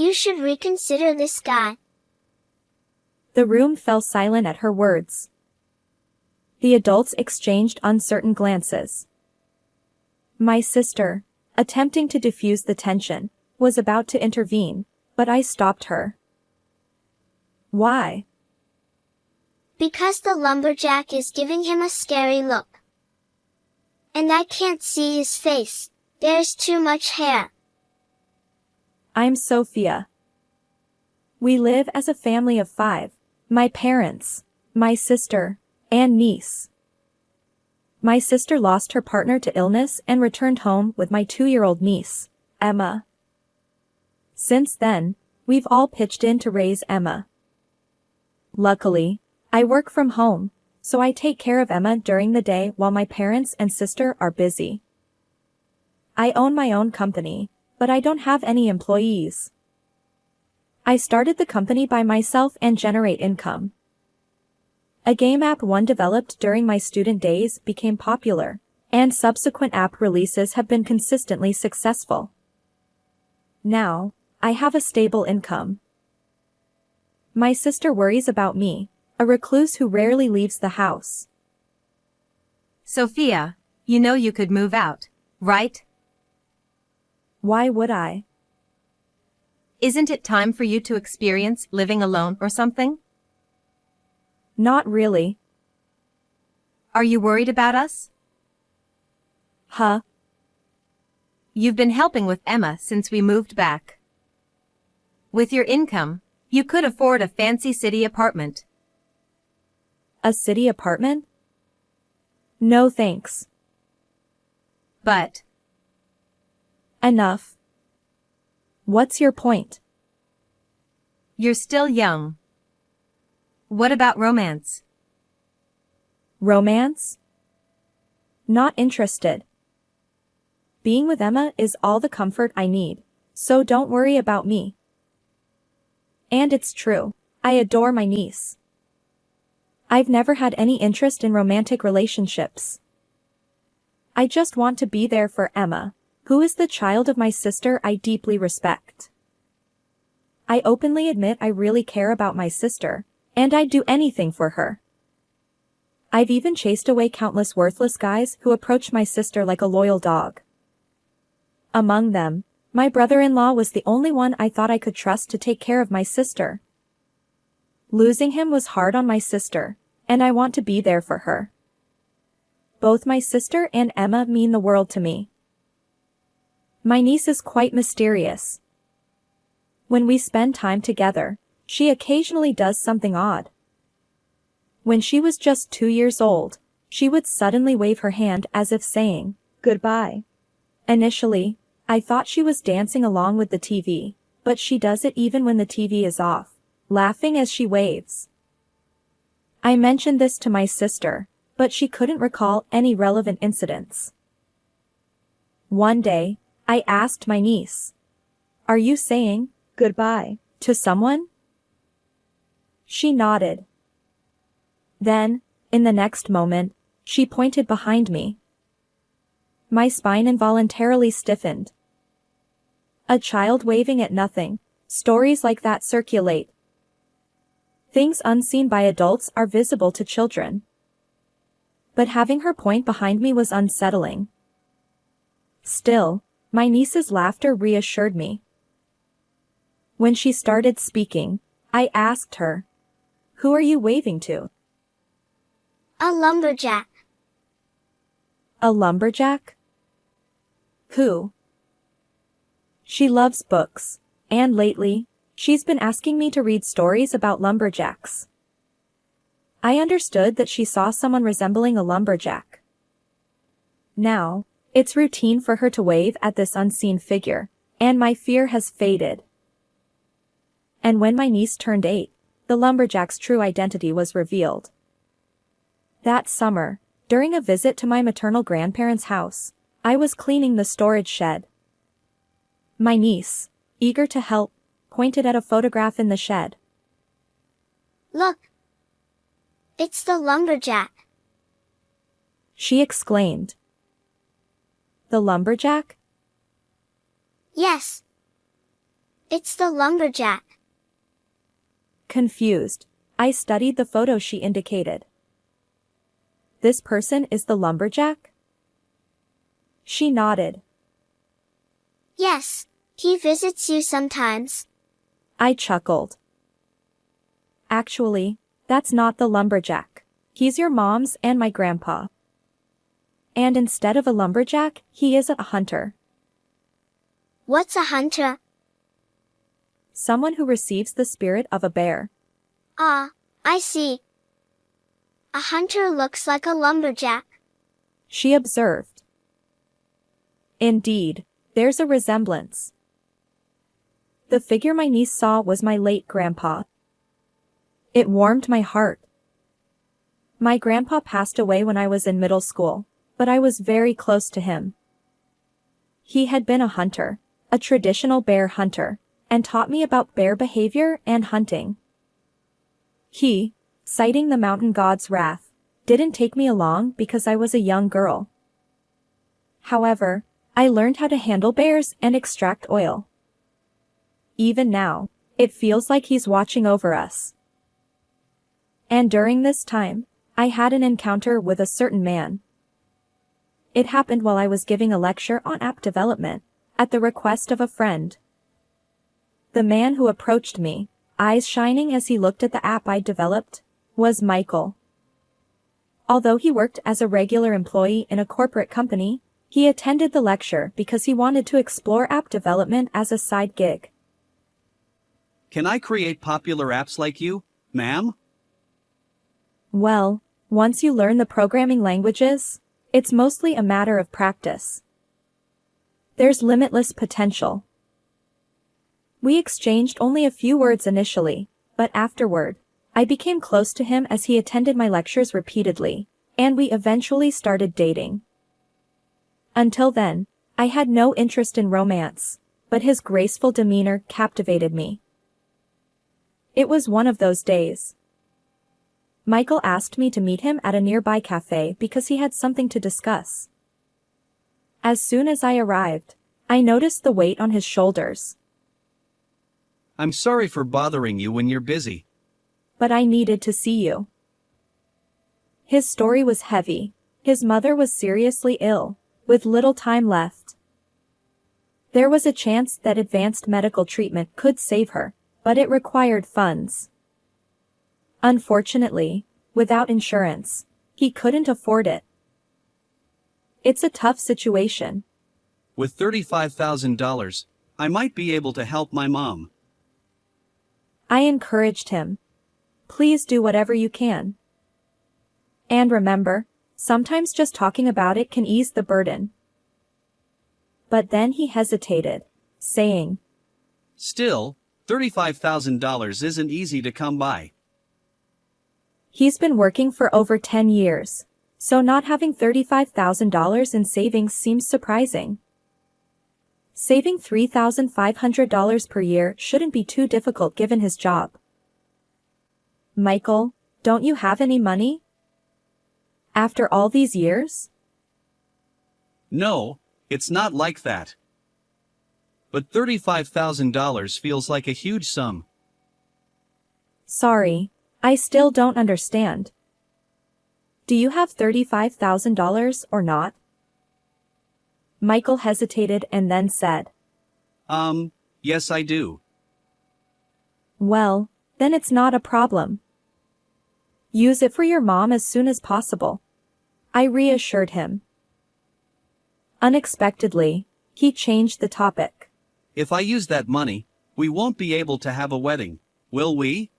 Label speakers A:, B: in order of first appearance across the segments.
A: You should reconsider this guy.
B: The room fell silent at her words. The adults exchanged uncertain glances. My sister, attempting to diffuse the tension, was about to intervene, but I stopped her. Why?
A: Because the lumberjack is giving him a scary look. And I can't see his face, there's too much hair.
B: I'm Sophia. We live as a family of 5, my parents, my sister, and niece. My sister lost her partner to illness and returned home with my 2-year-old niece, Emma. Since then, we've all pitched in to raise Emma. Luckily, I work from home, so I take care of Emma during the day while my parents and sister are busy. I own my own company, but I don't have any employees. I started the company by myself and generate income. A game app one developed during my student days became popular, and subsequent app releases have been consistently successful. Now, I have a stable income. My sister worries about me, a recluse who rarely leaves the house.
C: Sophia, you know you could move out, right?
B: Why would I?
C: Isn't it time for you to experience living alone or something?
B: Not really.
C: Are you worried about us?
B: Huh?
C: You've been helping with Emma since we moved back. With your income, you could afford a fancy city apartment.
B: A city apartment? No thanks.
C: But
B: Enough. What's your point?
C: you're still young. What about romance?
B: Romance? Not interested. Being with Emma is all the comfort I need, so don't worry about me. And it's true, I adore my niece. I've never had any interest in romantic relationships. I just want to be there for Emma, who is the child of my sister I deeply respect. I openly admit I really care about my sister, and I'd do anything for her. I've even chased away countless worthless guys who approach my sister like a loyal dog. Among them, my brother-in-law was the only one I thought I could trust to take care of my sister. Losing him was hard on my sister, and I want to be there for her. Both my sister and Emma mean the world to me. My niece is quite mysterious. When we spend time together, she occasionally does something odd. When she was just 2 years old, she would suddenly wave her hand as if saying, "Goodbye." Initially, I thought she was dancing along with the TV, but she does it even when the TV is off, laughing as she waves. I mentioned this to my sister, but she couldn't recall any relevant incidents. One day, I asked my niece, "Are you saying goodbye to someone?" She nodded. Then, in the next moment, she pointed behind me. My spine involuntarily stiffened. A child waving at nothing, stories like that circulate. Things unseen by adults are visible to children. But having her point behind me was unsettling. Still, my niece's laughter reassured me. When she started speaking, I asked her, "Who are you waving to?"
A: A lumberjack.
B: A lumberjack? Who? She loves books, and lately, she's been asking me to read stories about lumberjacks. I understood that she saw someone resembling a lumberjack. Now, it's routine for her to wave at this unseen figure, and my fear has faded. And when my niece turned 8, the lumberjack's true identity was revealed. That summer, during a visit to my maternal grandparents' house, I was cleaning the storage shed. My niece, eager to help, pointed at a photograph in the shed.
A: Look! It's the lumberjack.
B: She exclaimed. The lumberjack?
A: Yes. It's the lumberjack.
B: Confused, I studied the photo she indicated. This person is the lumberjack? She nodded.
A: Yes, he visits you sometimes.
B: I chuckled. Actually, that's not the lumberjack. He's your mom's and my grandpa. And instead of a lumberjack, he is a hunter.
A: What's a hunter?
B: Someone who receives the spirit of a bear.
A: Ah, I see. A hunter looks like a lumberjack.
B: She observed. Indeed, there's a resemblance. The figure my niece saw was my late grandpa. It warmed my heart. My grandpa passed away when I was in middle school, but I was very close to him. He had been a hunter, a traditional bear hunter, and taught me about bear behavior and hunting. He, citing the mountain god's wrath, didn't take me along because I was a young girl. However, I learned how to handle bears and extract oil. Even now, it feels like he's watching over us. And during this time, I had an encounter with a certain man. It happened while I was giving a lecture on app development, at the request of a friend. The man who approached me, eyes shining as he looked at the app I developed, was Michael. Although he worked as a regular employee in a corporate company, he attended the lecture because he wanted to explore app development as a side gig.
D: Can I create popular apps like you, ma'am?
B: Well, once you learn the programming languages, it's mostly a matter of practice. There's limitless potential. We exchanged only a few words initially, but afterward, I became close to him as he attended my lectures repeatedly, and we eventually started dating. Until then, I had no interest in romance, but his graceful demeanor captivated me. It was one of those days. Michael asked me to meet him at a nearby cafe because he had something to discuss. As soon as I arrived, I noticed the weight on his shoulders.
D: I'm sorry for bothering you when you're busy.
B: But I needed to see you. His story was heavy. His mother was seriously ill, with little time left. There was a chance that advanced medical treatment could save her, but it required funds. Unfortunately, without insurance, he couldn't afford it. It's a tough situation.
D: With $35,000, I might be able to help my mom.
B: I encouraged him. Please do whatever you can. And remember, sometimes just talking about it can ease the burden. But then he hesitated, saying,
D: Still, $35,000 isn't easy to come by.
B: He's been working for over 10 years, so not having $35,000 in savings seems surprising. Saving $3,500 per year shouldn't be too difficult given his job. Michael, don't you have any money? After all these years?
D: No, it's not like that. But $35,000 feels like a huge sum.
B: Sorry, I still don't understand. Do you have $35,000 or not? Michael hesitated and then said,
D: Yes I do.
B: Well, then it's not a problem. Use it for your mom as soon as possible. I reassured him. Unexpectedly, he changed the topic.
D: If I use that money, we won't be able to have a wedding, will we?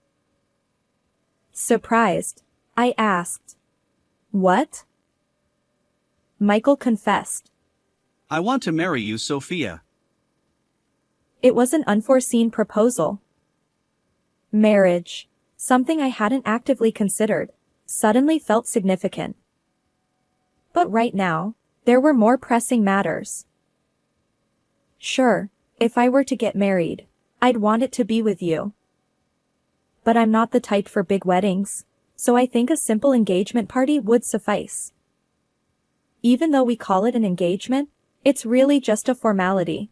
B: Surprised, I asked. What? Michael confessed.
D: I want to marry you, Sophia.
B: It was an unforeseen proposal. Marriage, something I hadn't actively considered, suddenly felt significant. But right now, there were more pressing matters. Sure, if I were to get married, I'd want it to be with you. But I'm not the type for big weddings, so I think a simple engagement party would suffice. Even though we call it an engagement, it's really just a formality.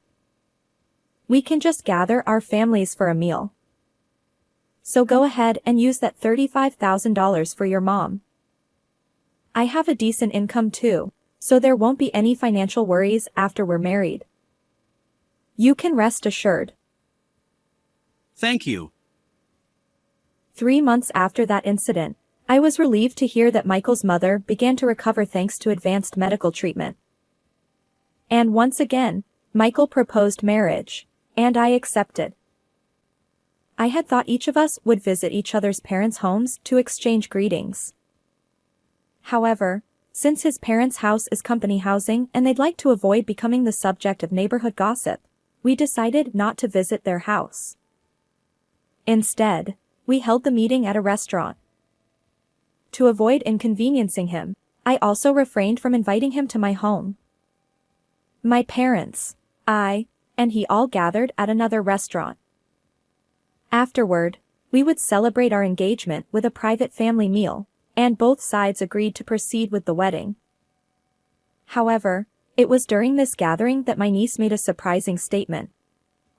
B: We can just gather our families for a meal. So go ahead and use that $35,000 for your mom. I have a decent income too, so there won't be any financial worries after we're married. You can rest assured.
D: Thank you.
B: 3 months after that incident, I was relieved to hear that Michael's mother began to recover thanks to advanced medical treatment. And once again, Michael proposed marriage, and I accepted. I had thought each of us would visit each other's parents' homes to exchange greetings. However, since his parents' house is company housing and they'd like to avoid becoming the subject of neighborhood gossip, we decided not to visit their house. Instead, we held the meeting at a restaurant. To avoid inconveniencing him, I also refrained from inviting him to my home. My parents, I, and he all gathered at another restaurant. Afterward, we would celebrate our engagement with a private family meal, and both sides agreed to proceed with the wedding. However, it was during this gathering that my niece made a surprising statement.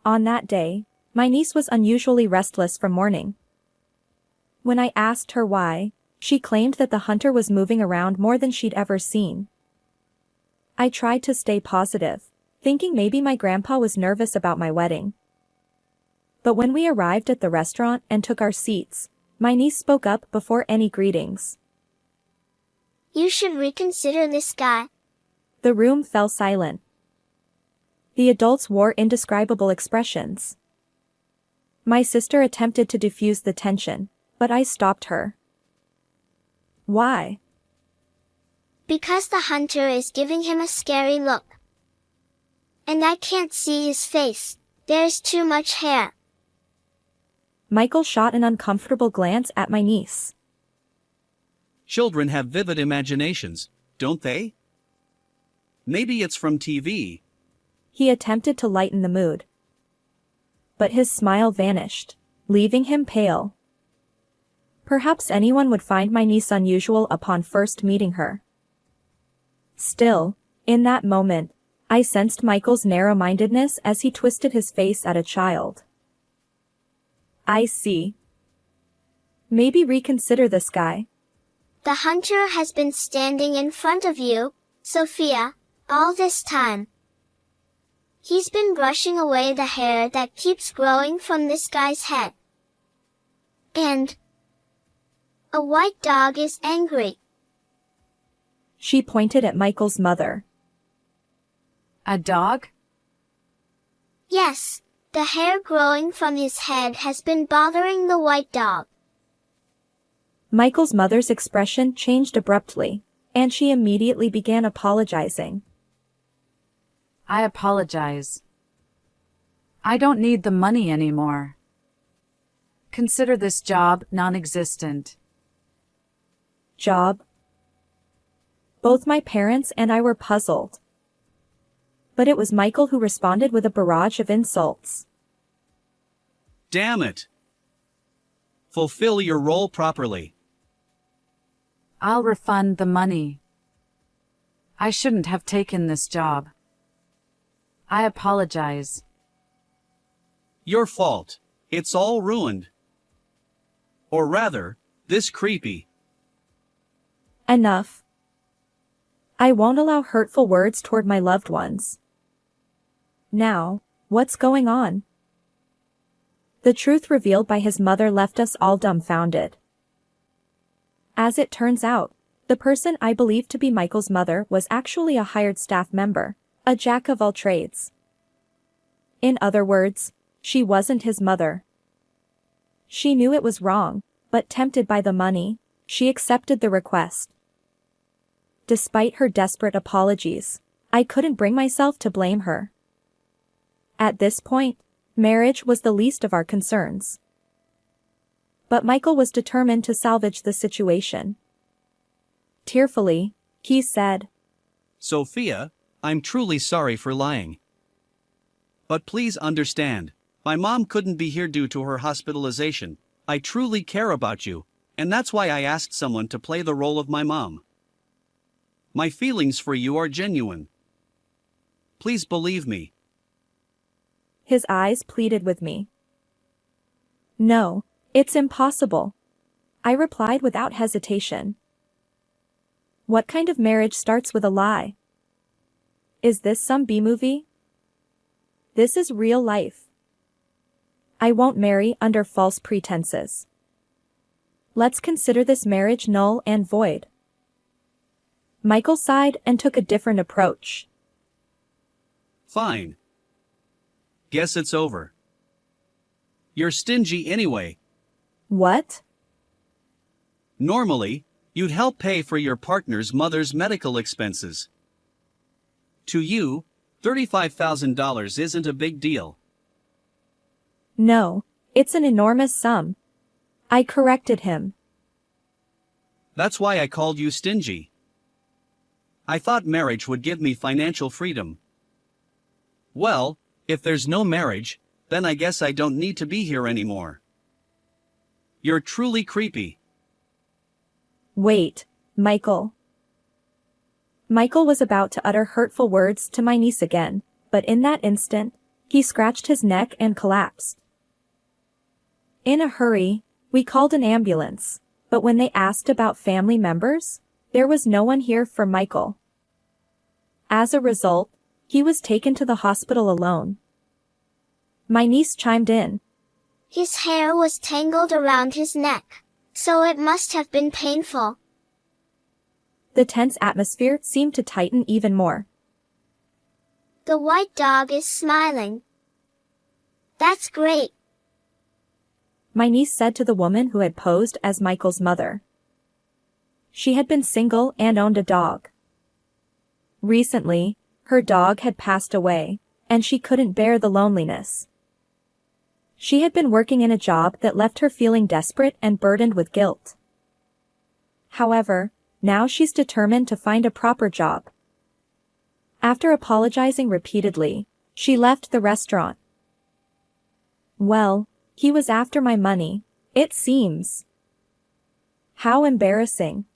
B: On that day, my niece was unusually restless from mourning. When I asked her why, she claimed that the hunter was moving around more than she'd ever seen. I tried to stay positive, thinking maybe my grandpa was nervous about my wedding. But when we arrived at the restaurant and took our seats, my niece spoke up before any greetings.
A: You should reconsider this guy.
B: The room fell silent. The adults wore indescribable expressions. My sister attempted to diffuse the tension, but I stopped her. Why?
A: Because the hunter is giving him a scary look. And I can't see his face, there's too much hair.
B: Michael shot an uncomfortable glance at my niece.
D: Children have vivid imaginations, don't they? Maybe it's from TV.
B: He attempted to lighten the mood. But his smile vanished, leaving him pale. Perhaps anyone would find my niece unusual upon first meeting her. Still, in that moment, I sensed Michael's narrow-mindedness as he twisted his face at a child. I see. Maybe reconsider this guy.
A: The hunter has been standing in front of you, Sophia, all this time. He's been brushing away the hair that keeps growing from this guy's head. And a white dog is angry.
B: She pointed at Michael's mother.
C: A dog?
A: Yes, the hair growing from his head has been bothering the white dog.
B: Michael's mother's expression changed abruptly, and she immediately began apologizing.
E: I apologize. I don't need the money anymore. Consider this job non-existent.
B: Job? Both my parents and I were puzzled. But it was Michael who responded with a barrage of insults.
D: Damn it! Fulfill your role properly.
E: I'll refund the money. I shouldn't have taken this job. I apologize.
D: Your fault. It's all ruined. Or rather, this creepy.
B: Enough. I won't allow hurtful words toward my loved ones. Now, what's going on? The truth revealed by his mother left us all dumbfounded. As it turns out, the person I believed to be Michael's mother was actually a hired staff member, a jack of all trades. In other words, she wasn't his mother. She knew it was wrong, but tempted by the money, she accepted the request. Despite her desperate apologies, I couldn't bring myself to blame her. At this point, marriage was the least of our concerns. But Michael was determined to salvage the situation. Tearfully, he said,
D: Sophia, I'm truly sorry for lying. But please understand, my mom couldn't be here due to her hospitalization. I truly care about you, and that's why I asked someone to play the role of my mom. My feelings for you are genuine. Please believe me.
B: His eyes pleaded with me. No, it's impossible. I replied without hesitation. What kind of marriage starts with a lie? Is this some B-movie? This is real life. I won't marry under false pretenses. Let's consider this marriage null and void. Michael sighed and took a different approach.
D: Fine. Guess it's over. You're stingy anyway.
B: What?
D: Normally, you'd help pay for your partner's mother's medical expenses. To you, $35,000 isn't a big deal.
B: No, it's an enormous sum. I corrected him.
D: That's why I called you stingy. I thought marriage would give me financial freedom. Well, if there's no marriage, then I guess I don't need to be here anymore. You're truly creepy.
B: Wait, Michael. Michael was about to utter hurtful words to my niece again, but in that instant, he scratched his neck and collapsed. In a hurry, we called an ambulance, but when they asked about family members, there was no one here for Michael. As a result, he was taken to the hospital alone. My niece chimed in.
A: His hair was tangled around his neck, so it must have been painful.
B: The tense atmosphere seemed to tighten even more.
A: The white dog is smiling. That's great.
B: My niece said to the woman who had posed as Michael's mother. She had been single and owned a dog. Recently, her dog had passed away, and she couldn't bear the loneliness. She had been working in a job that left her feeling desperate and burdened with guilt. However, now she's determined to find a proper job. After apologizing repeatedly, she left the restaurant. Well, he was after my money, it seems. How embarrassing.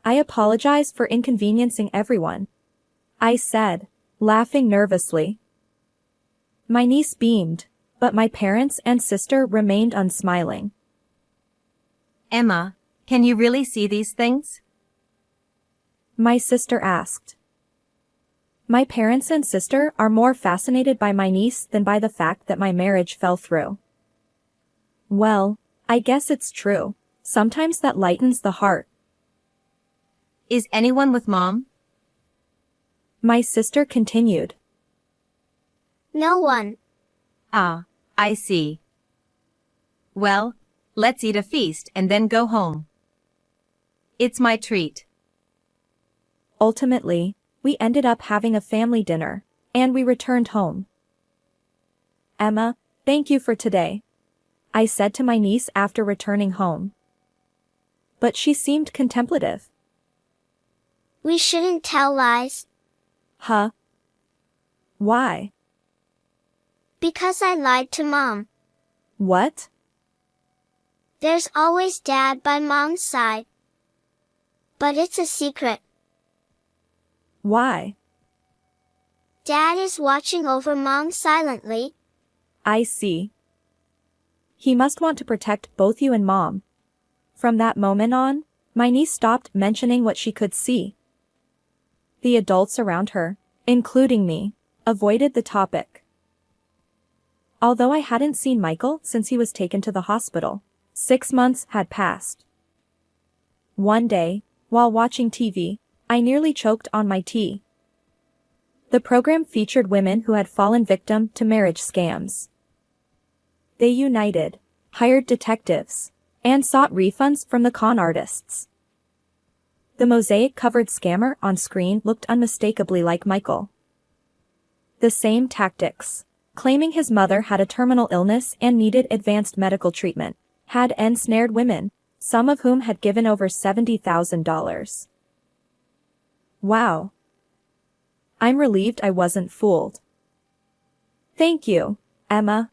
B: I apologize for inconveniencing everyone, I said, laughing nervously. My niece beamed, but my parents and sister remained unsmiling.
C: Emma, can you really see these things?
B: My sister asked. My parents and sister are more fascinated by my niece than by the fact that my marriage fell through. Well, I guess it's true. Sometimes that lightens the heart.
C: Is anyone with Mom?
B: My sister continued.
A: No one.
C: Ah, I see. Well, let's eat a feast and then go home. It's my treat.
B: Ultimately, we ended up having a family dinner, and we returned home. Emma, thank you for today, I said to my niece after returning home. But she seemed contemplative.
A: We shouldn't tell lies.
B: Huh? Why?
A: Because I lied to Mom.
B: What?
A: There's always Dad by Mom's side. But it's a secret.
B: Why?
A: Dad is watching over Mom silently.
B: I see. He must want to protect both you and Mom. From that moment on, my niece stopped mentioning what she could see. The adults around her, including me, avoided the topic. Although I hadn't seen Michael since he was taken to the hospital, 6 months had passed. One day, while watching TV, I nearly choked on my tea. The program featured women who had fallen victim to marriage scams. They united, hired detectives, and sought refunds from the con artists. The mosaic-covered scammer on screen looked unmistakably like Michael. The same tactics, claiming his mother had a terminal illness and needed advanced medical treatment, had ensnared women, some of whom had given over $70,000. Wow. I'm relieved I wasn't fooled. Thank you, Emma.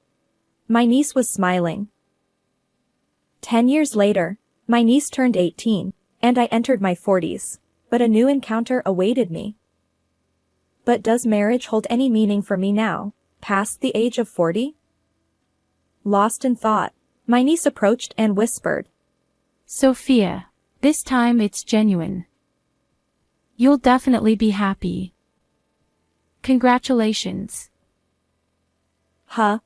B: My niece was smiling. 10 years later, my niece turned 18, and I entered my 40s, but a new encounter awaited me. But does marriage hold any meaning for me now, past the age of 40? Lost in thought, my niece approached and whispered.
F: Sophia, this time it's genuine. You'll definitely be happy. Congratulations.
B: Huh?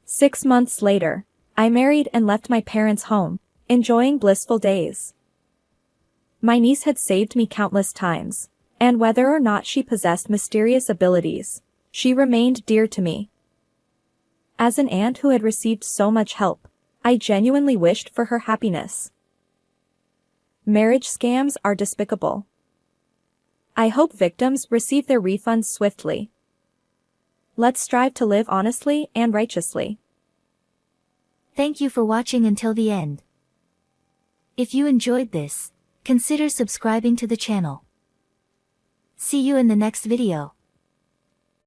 B: 6 months later, I married and left my parents' home, enjoying blissful days. My niece had saved me countless times, and whether or not she possessed mysterious abilities, she remained dear to me. As an aunt who had received so much help, I genuinely wished for her happiness. Marriage scams are despicable. I hope victims receive their refunds swiftly. Let's strive to live honestly and righteously.
G: Thank you for watching until the end. If you enjoyed this, consider subscribing to the channel. See you in the next video.